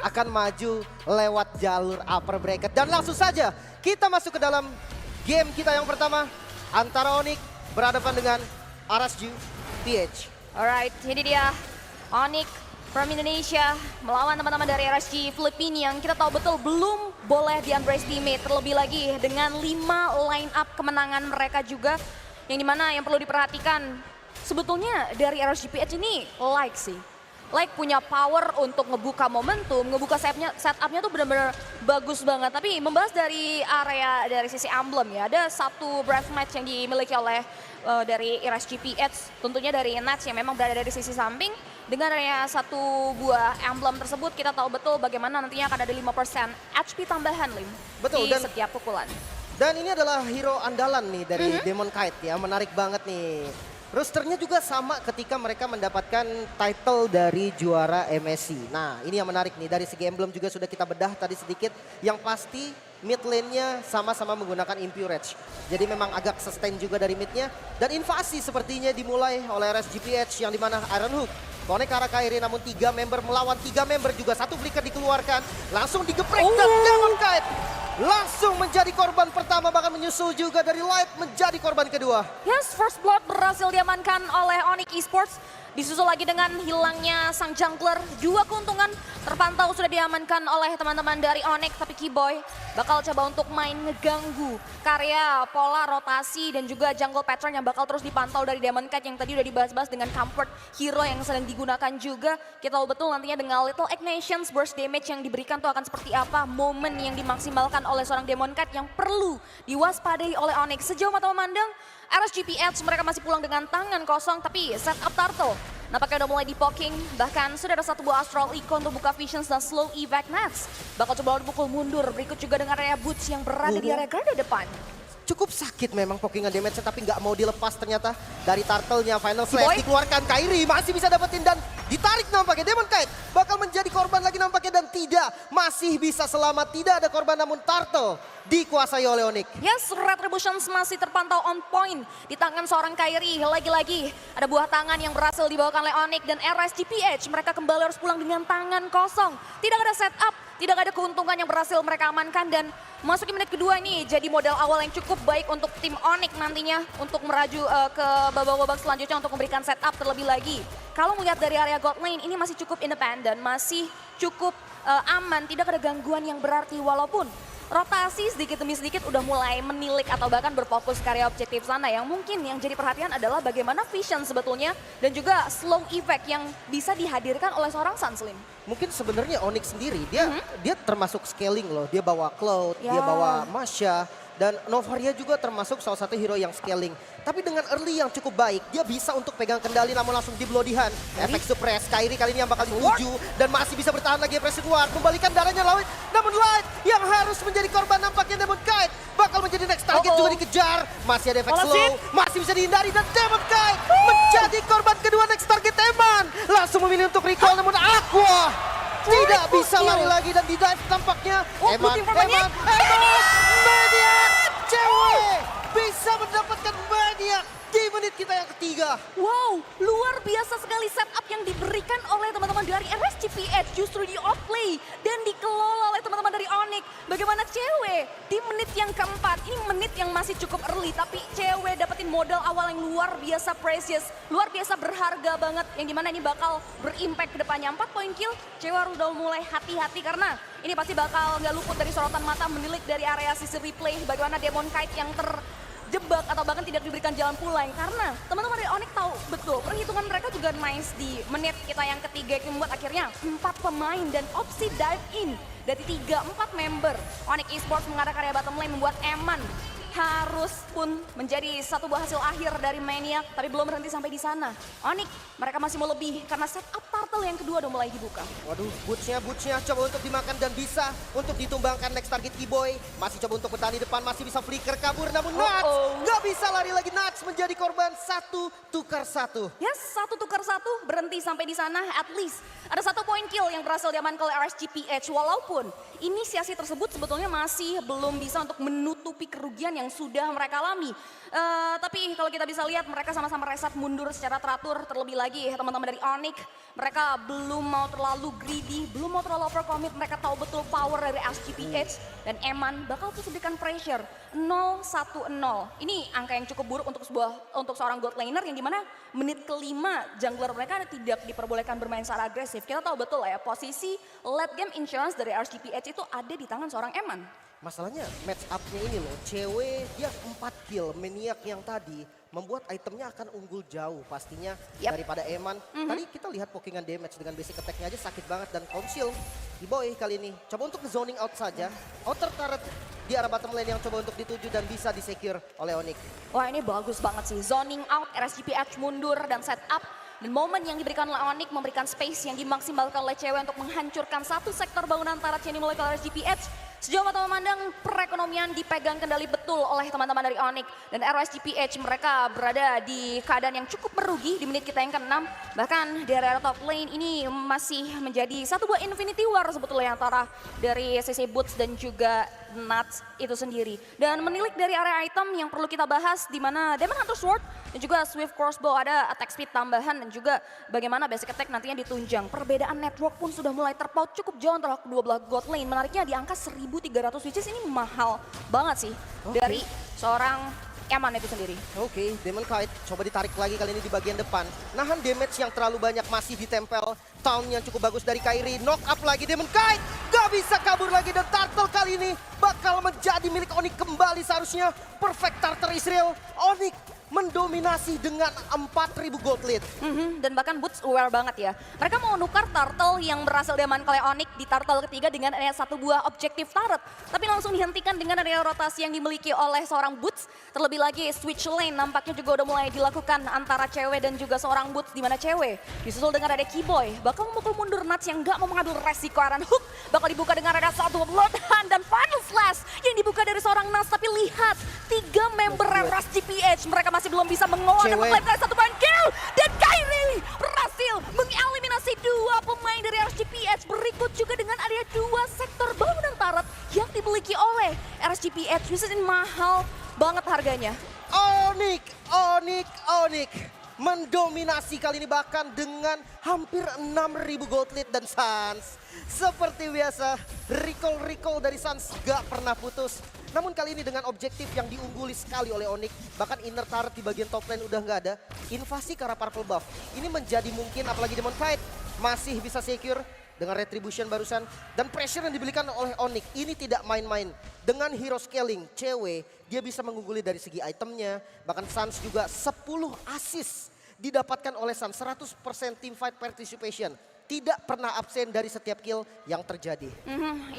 akan maju lewat jalur upper bracket. Dan langsung saja kita masuk ke dalam game kita yang pertama. Antara Onyx berhadapan dengan RSG PH. Alright, ini dia Onyx from Indonesia melawan teman-teman dari RSG Filipina yang kita tahu betul belum boleh di-underestimate. Terlebih lagi dengan 5 line up kemenangan mereka juga. Yang dimana yang perlu diperhatikan sebetulnya dari RSG PH ini like sih. Like punya power untuk ngebuka momentum, ngebuka setupnya tuh benar-benar bagus banget. Tapi membahas dari area dari sisi emblem ya, ada satu breath match yang dimiliki oleh dari RSG PH, tentunya dari Nats yang memang berada dari sisi samping. Dengan adanya satu buah emblem tersebut, kita tahu betul bagaimana nantinya akan ada 5% HP tambahan Lim Betul, di dan setiap pukulan. Dan ini adalah hero andalan nih dari Demon Kite ya, menarik banget nih. Rosternya juga sama ketika mereka mendapatkan title dari juara MSC. Nah ini yang menarik nih, dari segi emblem juga sudah kita bedah tadi sedikit. Yang pasti mid lane-nya sama-sama menggunakan Impure Edge. Jadi memang agak sustain juga dari mid-nya. Dan invasi sepertinya dimulai oleh RSGPH yang dimana Iron Hook konek ke arah Kairi, namun 3 member melawan 3 member juga. Satu flicker dikeluarkan, langsung digeprek dan Demon Kite langsung menjadi korban pertama, bahkan menyusul juga dari Light menjadi korban kedua. Yes, first blood berhasil diamankan oleh Onyx Esports. Disusul lagi dengan hilangnya sang jungler. 2 keuntungan terpantau sudah diamankan oleh teman-teman dari Onyx. Tapi Keyboy bakal coba untuk main ngeganggu karya, pola, rotasi, dan juga jungle pattern yang bakal terus dipantau dari Demon Kite yang tadi udah dibahas-bahas dengan comfort hero yang sedang digunakan juga. Kita tahu betul nantinya dengan Little Ignitions burst damage yang diberikan tuh akan seperti apa. Momen yang dimaksimalkan oleh seorang Demon Kite yang perlu diwaspadai oleh Onyx. Sejauh mata memandang, RSGPH mereka masih pulang dengan tangan kosong, tapi setup Turtle nampaknya udah mulai di-poking. Bahkan sudah ada satu buah Astral Eco untuk buka Visions dan slow evac Nats. Bakal coba dipukul mundur, berikut juga dengan area Boots yang berada di area garda depan. Cukup sakit memang pokingan damage-nya, tapi nggak mau dilepas ternyata dari Turtle-nya. Final Slash dikeluarkan, Kairi masih bisa dapetin dan ditarik nampaknya. Demon Kite bakal menjadi korban lagi nampaknya, dan tidak, masih bisa selamat. Tidak ada korban, namun Turtle dikuasai oleh Onyx. Yes, Retributions masih terpantau on point di tangan seorang Kairi. Lagi-lagi ada buah tangan yang berhasil dibawakan oleh Onyx dan RSGPH. Mereka kembali harus pulang dengan tangan kosong. Tidak ada setup, tidak ada keuntungan yang berhasil mereka amankan, dan masuki menit kedua ini jadi modal awal yang cukup baik untuk tim Onyx nantinya untuk meraju ke babak-babak selanjutnya untuk memberikan setup terlebih lagi. Kalau melihat dari area God Lane ini masih cukup independen, masih cukup aman, tidak ada gangguan yang berarti walaupun rotasi sedikit demi sedikit udah mulai menilik atau bahkan berfokus ke area objektif sana. Yang mungkin yang jadi perhatian adalah bagaimana vision sebetulnya dan juga slow effect yang bisa dihadirkan oleh seorang Sunslim. Mungkin sebenarnya Onyx sendiri dia termasuk scaling loh. Dia bawa Cloud, dia bawa Masha, dan Novaria juga termasuk salah satu hero yang scaling. Tapi dengan early yang cukup baik, dia bisa untuk pegang kendali namun langsung di bloodihan. Efek suppress, Kairi kali ini yang bakal dituju dan masih bisa bertahan lagi. Press keluar, kembalikan darahnya Light. Namun Light yang harus menjadi korban nampaknya. Demon Kite bakal menjadi next target juga dikejar. Masih ada efek slow, masih bisa dihindari, dan Demon Kite menjadi korban kedua next target Eman. Langsung memilih untuk recall, namun Aqua tidak bisa lari lagi dan di dive tampaknya. Eman, Maniac, cewek bisa mendapatkan Maniac di menit kita yang ketiga. Wow, luar biasa sekali setup yang diberikan oleh teman-teman dari RSGPH, justru di offplay dan dikelola oleh teman-teman dari Onyx. Bagaimana cewek di menit yang keempat, ini menit yang masih cukup early, tapi cewek dapetin modal awal yang luar biasa precious, luar biasa berharga banget, yang dimana ini bakal berimpact ke depannya. 4 poin kill, cewek udah mulai hati-hati karena ini pasti bakal nggak luput dari sorotan mata menilik dari area sisi replay. Bagaimana Demon Kite yang terjebak atau bahkan tidak diberikan jalan pulang, karena teman-teman dari Onyx tahu betul perhitungan mereka juga nice di menit kita yang ketiga yang membuat akhirnya 4 pemain dan opsi dive in dari 3-4 member Onyx Esports mengarah area bottom lane membuat Eman harus pun menjadi satu buah hasil akhir dari Maniac, tapi belum berhenti sampai di sana. Onyx mereka masih mau lebih karena setup Turtle yang kedua udah mulai dibuka. Waduh, bootsnya coba untuk dimakan dan bisa untuk ditumbangkan next target Keyboy. Masih coba untuk bertahan di depan, masih bisa flicker kabur, namun Nats nggak bisa lari lagi. Nats menjadi korban 1-1. Yes, 1-1 berhenti sampai di sana. At least ada 1 poin kill yang berhasil diamankan oleh RSGPH, walaupun inisiasi tersebut sebetulnya masih belum bisa untuk menutupi kerugian yang yang sudah mereka alami. Tapi kalau kita bisa lihat mereka sama-sama reset mundur secara teratur. Terlebih lagi teman-teman dari Onyx, mereka belum mau terlalu greedy, belum mau terlalu overcommit. Mereka tahu betul power dari SGPH dan Eman bakal terus berikan pressure 0-1-0. Ini angka yang cukup buruk untuk seorang gold laner yang dimana menit kelima jungler mereka tidak diperbolehkan bermain secara agresif. Kita tahu betul ya posisi late game insurance dari SGPH itu ada di tangan seorang Eman. Masalahnya match up-nya ini loh, cewek dia 4 kill, Maniac yang tadi membuat itemnya akan unggul jauh pastinya daripada Eman. Tadi kita lihat pokingan damage dengan basic attack-nya aja sakit banget dan conceal. Kiboy kali ini coba untuk zoning out saja. Outer turret di arah bottom lane yang coba untuk dituju dan bisa disecure oleh Onyx. Wah ini bagus banget sih, zoning out, RSGPH mundur dan setup. Dan momen yang diberikan oleh Onyx memberikan space yang dimaksimalkan oleh cewek untuk menghancurkan satu sektor bangunan turret yang dimulai oleh RSGPH. Sejauh mata memandang perekonomian dipegang kendali betul oleh teman-teman dari Onyx. Dan RSGPH mereka berada di keadaan yang cukup merugi di menit kita yang ke-6. Bahkan di area top lane ini masih menjadi satu buah Infinity War sebetulnya antara dari sisi Boots dan juga Nuts itu sendiri. Dan menilik dari area item yang perlu kita bahas di mana Demon Hunter Sword dan juga Swift Crossbow ada attack speed tambahan dan juga bagaimana basic attack nantinya ditunjang. Perbedaan network pun sudah mulai terpaut cukup jauh antara kedua belah god lane. Menariknya di angka 1.300 which is ini mahal banget sih dari seorang Eman itu sendiri. Oke, Demon Kite coba ditarik lagi kali ini di bagian depan. Nahan damage yang terlalu banyak masih ditempel. Town yang cukup bagus dari Kairi. Knock up lagi Demon Kite. Gak bisa kabur lagi dan Turtle kali ini bakal menjadi milik Onyx kembali seharusnya. Perfect Turtle Israel. Onyx mendominasi dengan 4.000 gold lead. Dan bahkan Boots aware banget ya. Mereka mau nukar turtle yang berhasil diamankan oleh Onyx di turtle ketiga dengan adanya satu buah objektif turret. Tapi langsung dihentikan dengan adanya rotasi yang dimiliki oleh seorang Boots. Terlebih lagi switch lane nampaknya juga udah mulai dilakukan antara cewek dan juga seorang Boots. Di mana cewek disusul dengan ada Kiboy. Bakal memukul mundur Nuts yang gak mau mengambil resiko Aran Hook. Bakal dibuka dengan ada satu Blood Hand dan Final Slash yang dibuka dari seorang Nuts. Tapi lihat, 3 member RSGPH mereka masih belum bisa mengolah dan mengklaim satu poin kill. Dan Kairi berhasil mengeliminasi 2 pemain dari RSGPH. Berikut juga dengan ada 2 sektor bangunan turret yang dimiliki oleh RSGPH. Bisa ini mahal banget harganya. Onyx mendominasi kali ini bahkan dengan hampir 6.000 gold lead dan Suns. Seperti biasa, recall dari Suns gak pernah putus. Namun kali ini dengan objektif yang diungguli sekali oleh Onyx, bahkan inner turret di bagian top lane udah nggak ada. Invasi ke arah purple buff, ini menjadi mungkin apalagi Demon Kite masih bisa secure dengan retribution barusan. Dan pressure yang diberikan oleh Onyx ini tidak main-main. Dengan hero scaling, cewek, dia bisa mengungguli dari segi itemnya. Bahkan Suns juga 10 assist didapatkan oleh Suns, 100% team fight participation. Tidak pernah absen dari setiap kill yang terjadi.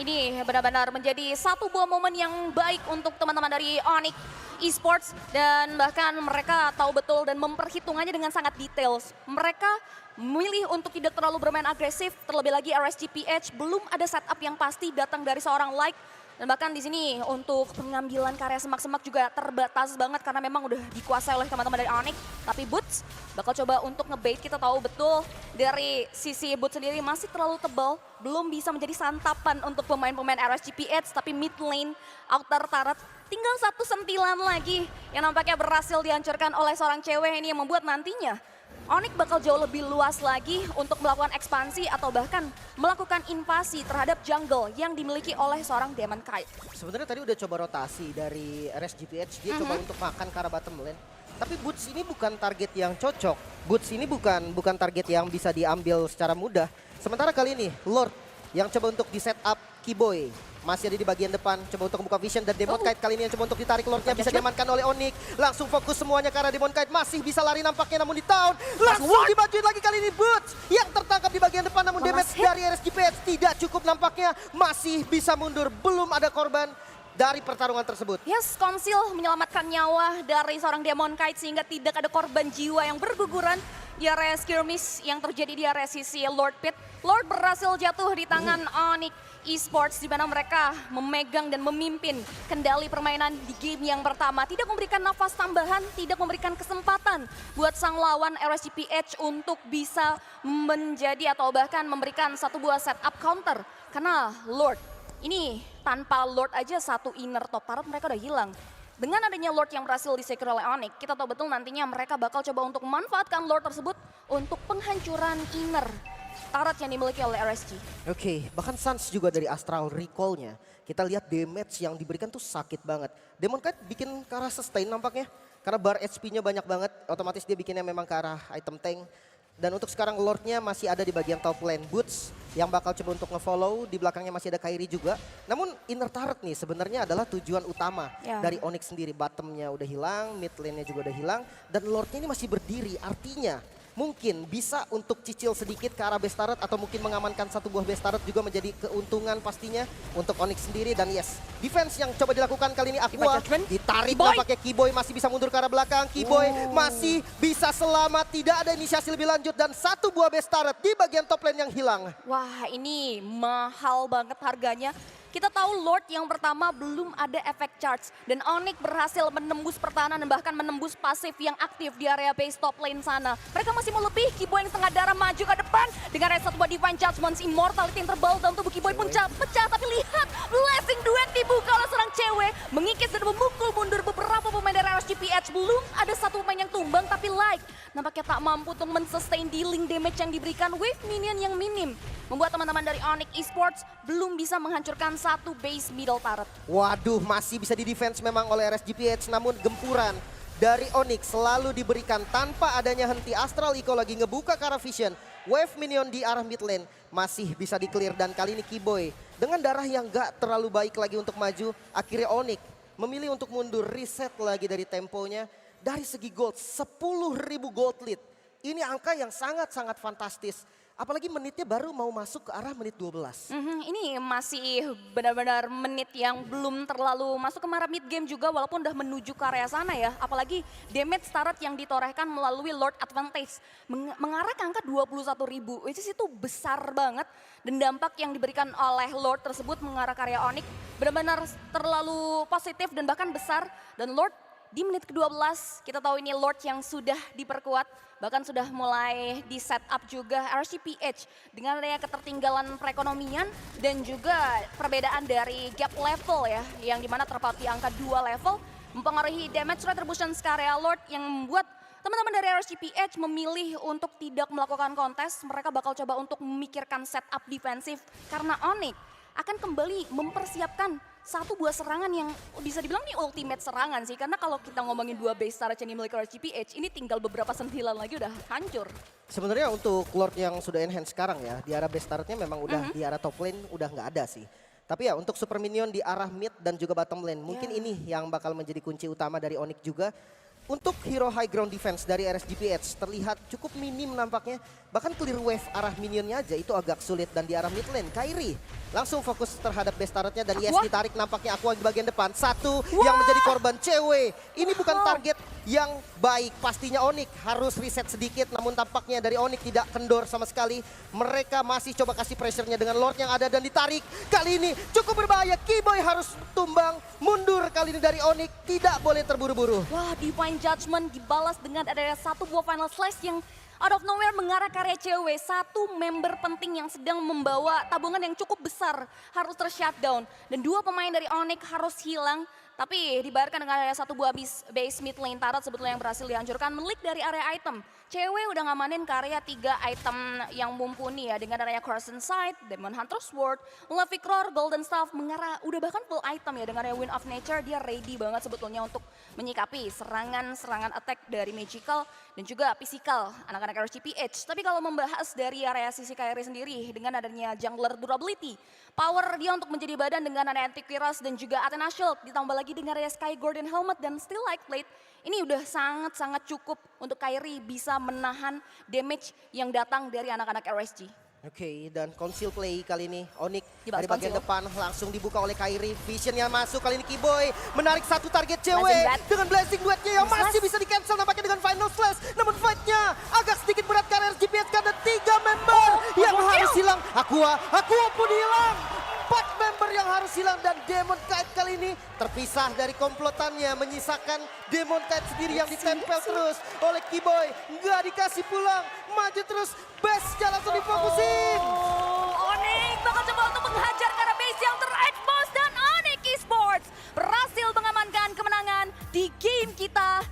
Ini benar-benar menjadi satu buah momen yang baik untuk teman-teman dari Onyx Esports. Dan bahkan mereka tahu betul dan memperhitungannya dengan sangat detail. Mereka memilih untuk tidak terlalu bermain agresif. Terlebih lagi RSGPH belum ada setup yang pasti datang dari seorang Like. Dan bahkan di sini untuk pengambilan karya semak-semak juga terbatas banget karena memang udah dikuasai oleh teman-teman dari Onyx. Tapi Boots bakal coba untuk ngebait, kita tahu betul dari sisi Boots sendiri masih terlalu tebal. Belum bisa menjadi santapan untuk pemain-pemain RSGPH, tapi mid lane, outer turret, tinggal satu sentilan lagi yang nampaknya berhasil dihancurkan oleh seorang cewek ini yang membuat nantinya Onyx bakal jauh lebih luas lagi untuk melakukan ekspansi atau bahkan melakukan invasi terhadap jungle yang dimiliki oleh seorang Demon Kite. Sebenarnya tadi udah coba rotasi dari RSGPH, dia coba untuk makan ke arah bottom lane. Tapi Boots ini bukan target yang cocok. Boots ini bukan target yang bisa diambil secara mudah. Sementara kali ini Lord yang coba untuk di setup Kiboy. Masih ada di bagian depan, coba untuk membuka vision dan Demon Kite kali ini yang coba untuk ditarik Lordnya bisa diamankan oleh Onyx. Langsung fokus semuanya ke arah Demon Kite, masih bisa lari nampaknya namun di town. Langsung dimajuin lagi kali ini Boots yang tertangkap di bagian depan namun damage dari RSGPH tidak cukup nampaknya. Masih bisa mundur, belum ada korban dari pertarungan tersebut. Yes, Konsil menyelamatkan nyawa dari seorang Demon Kite sehingga tidak ada korban jiwa yang berguguran di area skirmish yang terjadi di area sisi Lord Pit. Lord berhasil jatuh di tangan Onyx Esports di mana mereka memegang dan memimpin kendali permainan di game yang pertama. Tidak memberikan nafas tambahan, tidak memberikan kesempatan buat sang lawan RSGPH untuk bisa menjadi atau bahkan memberikan satu buah setup counter. Karena Lord ini tanpa Lord aja satu inner top turret mereka udah hilang. Dengan adanya Lord yang berhasil disecure oleh Onyx, kita tahu betul nantinya mereka bakal coba untuk memanfaatkan Lord tersebut untuk penghancuran inner turret yang dimiliki oleh RSG. Oke, bahkan Suns juga dari Astral Recall-nya. Kita lihat damage yang diberikan tuh sakit banget. Demon Knight bikin ke arah sustain nampaknya. Karena bar HP-nya banyak banget, otomatis dia bikinnya memang ke arah item tank. Dan untuk sekarang Lord-nya masih ada di bagian top lane Boots yang bakal coba untuk nge-follow. Di belakangnya masih ada Kairi juga. Namun inner turret nih sebenarnya adalah tujuan utama dari Onyx sendiri. Bottom-nya udah hilang, mid lane-nya juga udah hilang. Dan Lord-nya ini masih berdiri, artinya mungkin bisa untuk cicil sedikit ke arah base turret atau mungkin mengamankan satu buah base turret juga menjadi keuntungan pastinya untuk Onyx sendiri. Dan yes, defense yang coba dilakukan kali ini Aqua ditarik nampaknya. Keyboy masih bisa mundur ke arah belakang. Keyboy masih bisa selamat, tidak ada inisiasi lebih lanjut dan satu buah base turret di bagian top lane yang hilang. Wah, ini mahal banget harganya. Kita tahu Lord yang pertama belum ada efek charge. Dan Onyx berhasil menembus pertahanan dan bahkan menembus pasif yang aktif di area base top lane sana. Mereka masih mau lebih, Keyboy yang setengah darah maju ke depan. Dengan ada satu buah Divine Judgment, Immortality yang terbal dalam tubuh Keyboy pun pecah. Tapi lihat, Blessing Duet dibuka oleh seorang cewek. Mengikis dan memukul mundur beberapa pemain dari RSGPH. Belum ada satu pemain yang tumbang, tapi nampaknya tak mampu untuk men-sustain dealing damage yang diberikan wave minion yang minim. Membuat teman-teman dari Onyx Esports belum bisa menghancurkan satu base middle turret. Waduh, masih bisa di-defense memang oleh RSGPH, namun gempuran dari Onyx selalu diberikan tanpa adanya henti. Astral Echo lagi ngebuka ke arah Vision. Wave minion di arah mid lane masih bisa di-clear dan kali ini Keyboy dengan darah yang gak terlalu baik lagi untuk maju. Akhirnya Onyx memilih untuk mundur, reset lagi dari temponya. Dari segi gold, 10.000 gold lead. Ini angka yang sangat-sangat fantastis. Apalagi menitnya baru mau masuk ke arah menit 12. Ini masih benar-benar menit yang belum terlalu masuk ke arah mid game juga walaupun udah menuju ke area sana ya. Apalagi damage turret yang ditorehkan melalui Lord Advantage mengarah ke angka 21.000. Itu besar banget dan dampak yang diberikan oleh Lord tersebut mengarah ke area Onyx benar-benar terlalu positif dan bahkan besar. Dan Lord di menit ke-12 kita tahu ini Lord yang sudah diperkuat, bahkan sudah mulai di setup juga RSGPH dengan adanya ketertinggalan perekonomian dan juga perbedaan dari gap level ya, yang dimana terpaut di angka 2 level, mempengaruhi damage retribution ke area Lord yang membuat teman-teman dari RSGPH memilih untuk tidak melakukan kontes. Mereka bakal coba untuk memikirkan setup defensif karena Onyx akan kembali mempersiapkan satu buah serangan yang bisa dibilang nih ultimate serangan sih. Karena kalau kita ngomongin dua base turret yang dimiliki RSGPH, ini tinggal beberapa sentilan lagi udah hancur. Sebenarnya untuk Lord yang sudah enhance sekarang ya, di arah base turretnya memang udah di arah top lane udah nggak ada sih. Tapi ya untuk super minion di arah mid dan juga bottom lane, mungkin ini yang bakal menjadi kunci utama dari Onyx juga. Untuk hero high ground defense dari RSGPH terlihat cukup minim nampaknya. Bahkan clear wave arah minionnya aja itu agak sulit. Dan di arah mid lane, Kairi langsung fokus terhadap base turretnya. Dan yes, ditarik nampaknya Aqua di bagian depan. Satu yang menjadi korban cewek. Ini bukan target yang baik. Pastinya Onyx harus reset sedikit. Namun tampaknya dari Onyx tidak kendor sama sekali. Mereka masih coba kasih pressure-nya dengan Lord yang ada dan ditarik. Kali ini cukup berbahaya. Keyboy harus tumbang. Mundur kali ini dari Onyx. Tidak boleh terburu-buru. Wah, Divine Judgment dibalas dengan adanya satu buah final slash yang out of nowhere mengarah ke area cewek. Satu member penting yang sedang membawa tabungan yang cukup besar harus ter-shutdown. Dan dua pemain dari Onyx harus hilang. Tapi dibayarkan dengan ada satu buah base mid lane turret sebetulnya yang berhasil dihancurkan. Melik dari area item. Cewek udah ngamanin ke area 3 item yang mumpuni ya. Dengan adanya Crescent Sight, Demon Hunter Sword, Levic Roar, Golden Staff mengarah udah bahkan full item ya. Dengan adanya Wind of Nature dia ready banget sebetulnya untuk menyikapi serangan-serangan attack dari magical dan juga physical anak-anak RSGPH. Tapi kalau membahas dari area sisi Kairi sendiri dengan adanya jungler durability, power dia untuk menjadi badan dengan ada Antiquiras dan juga Athena Shield, ditambah lagi dengan ada Sky Golden Helmet dan Still Light Plate, ini udah sangat-sangat cukup untuk Kairi bisa menahan damage yang datang dari anak-anak RSG. Oke, dan conceal play kali ini Onyx dari bagian depan langsung dibuka oleh Kairi. Visionnya masuk kali ini Keyboy menarik satu target cewek dengan Blessing Duetnya yang masih bisa di cancel nampaknya dengan Final Slash. Namun fightnya agak sedikit berat karena RSGPH karena 3 member yang harus hilang. Aqua pun hilang. 4 member yang harus hilang dan Demon Knight kali ini terpisah dari komplotannya, menyisakan Demon Knight sendiri yang ditempel terus oleh Keyboy. Nggak dikasih pulang, maju terus, base-nya langsung difokusin. Onyx bakal coba untuk menghajar ke arah base yang ter-expose dan Onyx Esports berhasil mengamankan kemenangan di game kita